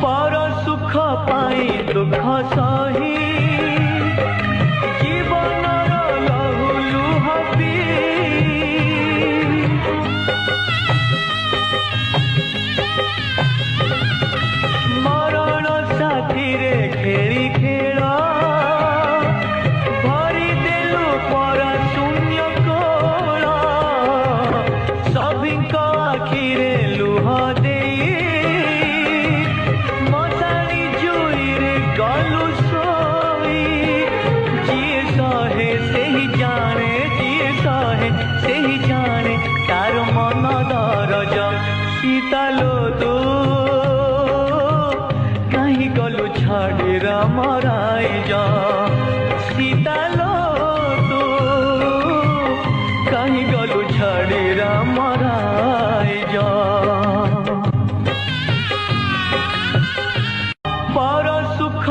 पर सुख पाई दुख सही जीवन लहु लुह पी मरण साथी रे खेली खेल भरी देलु पर शून्य कोल सभी आखिरे लुह दे गलु सोई जिए सहे से ही जाने जिए सहे से ही जाने तार मन दरज सीतालो तू कहीं गलु छाड़ी रामराई जा सीतालो तू कहीं गलु छाड़ी रामराई जा पर सुख